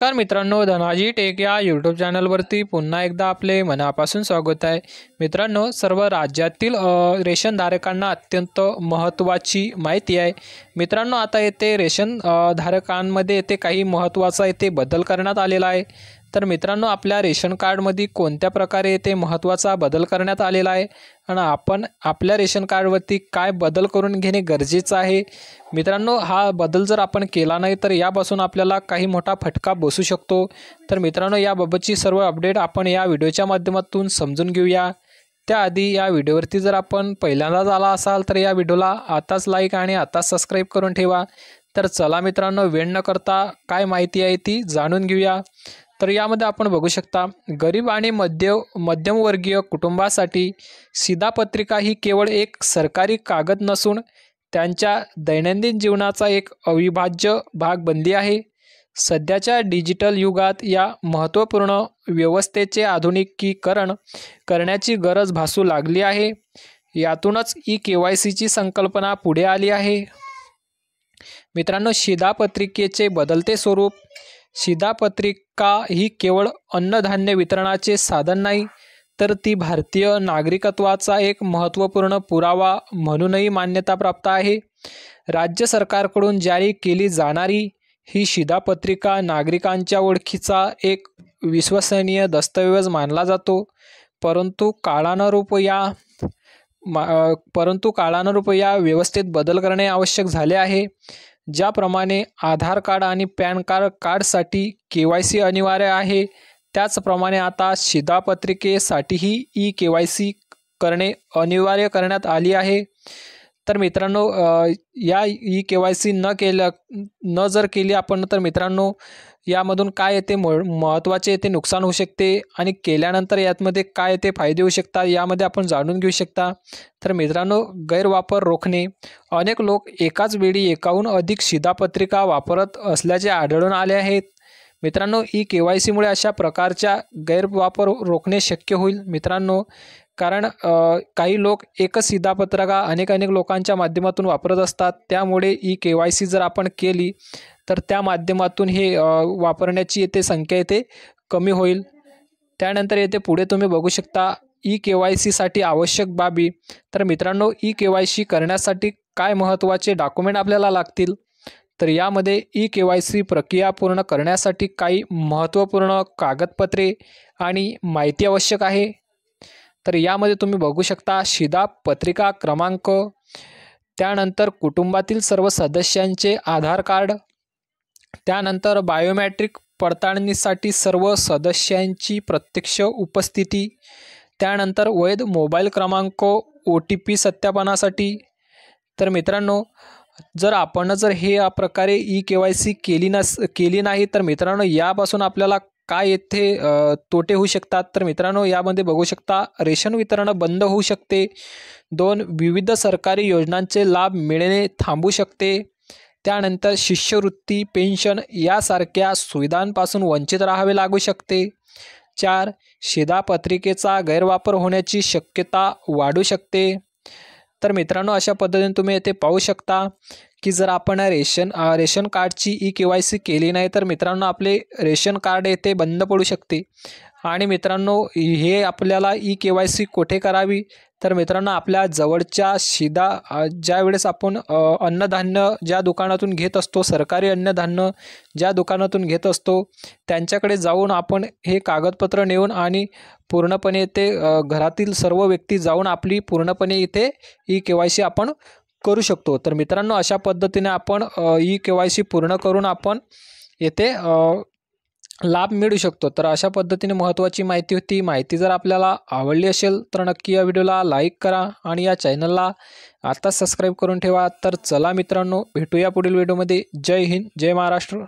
तर मित्रांनो, धनाजी टेक या यूट्यूब चॅनलवरती पुन्हा एकदा आपले मनापासून स्वागत आहे. मित्रांनो, सर्व राज्यातील रेशनधारकांना अत्यंत महत्त्वाची माहिती आहे. मित्रांनो, आता येथे धारकांमध्ये येथे काही महत्त्वाचा येथे बदल करण्यात आलेला आहे. तर मित्रांनो, आपल्या रेशन कार्डमध्ये कोणत्या प्रकारे येथे महत्त्वाचा बदल करण्यात आलेला आहे आणि आपण आपल्या रेशन कार्डवरती काय बदल करून घेणे गरजेचं आहे. मित्रांनो, हा बदल जर आपण केला नाही तर यापासून आपल्याला काही मोठा फटका बसू शकतो. तर मित्रांनो, याबाबतची सर्व अपडेट आपण या व्हिडिओच्या माध्यमातून समजून घेऊया. त्याआधी या व्हिडिओवरती जर आपण पहिल्यांदाच आला असाल तर या व्हिडिओला आताच लाईक आणि आताच सबस्क्राईब करून ठेवा. तर चला मित्रांनो, वेळ न करता काय माहिती आहे ती जाणून घेऊया. तर यामध्ये आपण बघू शकता, गरीब आणि मध्यमवर्गीय कुटुंबासाठी शिधापत्रिका ही केवळ एक सरकारी कागद नसून त्यांच्या दैनंदिन जीवनाचा एक अविभाज्य भाग बनली आहे. सध्याच्या डिजिटल युगात या महत्त्वपूर्ण व्यवस्थेचे आधुनिकीकरण करण्याची गरज भासू लागली आहे. यातूनच ई-KYCची संकल्पना पुढे आली आहे. मित्रांनो, शिधापत्रिकेचे बदलते स्वरूप. शिधापत्रिका ही केवळ अन्नधान्य वितरणाचे साधन नाही, तर ती भारतीय नागरिकत्वाचा एक महत्त्वपूर्ण पुरावा म्हणूनही मान्यता प्राप्त आहे. राज्य सरकारकडून जारी केली जाणारी ही शिधापत्रिका नागरिकांच्या ओळखीचा एक विश्वसनीय दस्तऐवज मानला जातो. परंतु काळानुरूप या व्यवस्थेत बदल करणे आवश्यक झाले आहे. ज्याप्रमाणे आधार कार्ड आणि पॅन कार्डसाठी KYC अनिवार्य आहे, त्याचप्रमाणे आता शिधापत्रिकेसाठीही ई-KYC करणे अनिवार्य करण्यात आली आहे. तर मित्रांनो, या ई-KYC जर केली आपण तर मित्रांनो, यामधून काय येते महत्त्वाचे येते नुकसान होऊ शकते आणि केल्यानंतर यामध्ये काय येते फायदे होऊ शकतात यामध्ये आपण जाणून घेऊ शकता. तर मित्रांनो, गैरवापर रोखणे. अनेक लोक एकाच वेळी एकाहून अधिक शिधापत्रिका वापरत असल्याचे आढळून आले आहेत. मित्रांनो, ई-KYCमुळे अशा प्रकारच्या गैरवापर रोखणे शक्य होईल मित्रांनो, कारण काही लोक एकच शिधापत्रिका अनेक लोकांच्या माध्यमातून वापरत असतात. त्यामुळे ई-KYC जर आपण केली तर त्या माध्यमातून हे वापरण्याची येथे संख्या येथे कमी होईल. त्यानंतर येथे पुढे तुम्ही बघू शकता, ई-KYCसाठी आवश्यक बाबी. तर मित्रांनो, ई-KYC करण्यासाठी काय महत्त्वाचे डॉक्युमेंट आपल्याला लागतील, तर यामध्ये ई-KYC प्रक्रिया पूर्ण करण्यासाठी काही महत्त्वपूर्ण कागदपत्रे आणि माहिती आवश्यक आहे. तर यामध्ये तुम्ही बघू शकता, शिधापत्रिका क्रमांक, त्यानंतर कुटुंबातील सर्व सदस्यांचे आधार कार्ड, त्यानंतर बायोमेट्रिक पडताळणीसाठी सर्व सदस्यांची प्रत्यक्ष उपस्थिती, त्यानंतर वैध मोबाईल क्रमांक OTP सत्यापनासाठी. तर मित्रांनो, जर हे या प्रकारे ई-KYC केली नाही तर मित्रांनो, यापासून आपल्याला काय येथे तोटे होऊ शकतात. तर मित्रांनो, यामध्ये बघू शकता, रेशन वितरण बंद होऊ शकते. 2 विविध सरकारी योजनांचे लाभ मिळणे थांबू शकते. त्यानंतर शिष्यवृत्ती, पेन्शन यासारख्या सुविधांपासून वंचित राहावे लागू शकते. 4 शिधापत्रिकेचा गैरवापर होण्याची शक्यता वाढू शकते. तर मित्रांनो, अशा पद्धतीने तुम्ही येथे पाहू शकता की जर आपण रेशन कार्डची ई-KYC केली नाही तर मित्रांनो, आपले रेशन कार्ड येथे बंद पडू शकते. आणि मित्रांनो, हे आपल्याला ई-KYC कुठे करावी, तर मित्रांनो, आपल्या जवळच्या ज्या वेळेस आपण अन्नधान्य ज्या दुकानातून घेत असतो, सरकारी अन्नधान्य ज्या दुकानातून घेत असतो, त्यांच्याकडे जाऊन आपण हे कागदपत्र नेऊन आणि पूर्णपणे ते घरातील सर्व व्यक्ती जाऊन आपली पूर्णपणे इथे ई-KYC आपण करू शकतो. तर मित्रांनो, अशा पद्धतीने आपण ई-KYC पूर्ण करून आपण येथे लाभ मिळू शकतो. तर अशा पद्धतीने महत्त्वाची माहिती होती. माहिती जर आपल्याला आवडली असेल तर नक्की या व्हिडिओला लाईक करा आणि या चॅनलला आत्ताच सबस्क्राईब करून ठेवा. तर चला मित्रांनो, भेटूया पुढील व्हिडिओमध्ये. जय हिंद, जय महाराष्ट्र.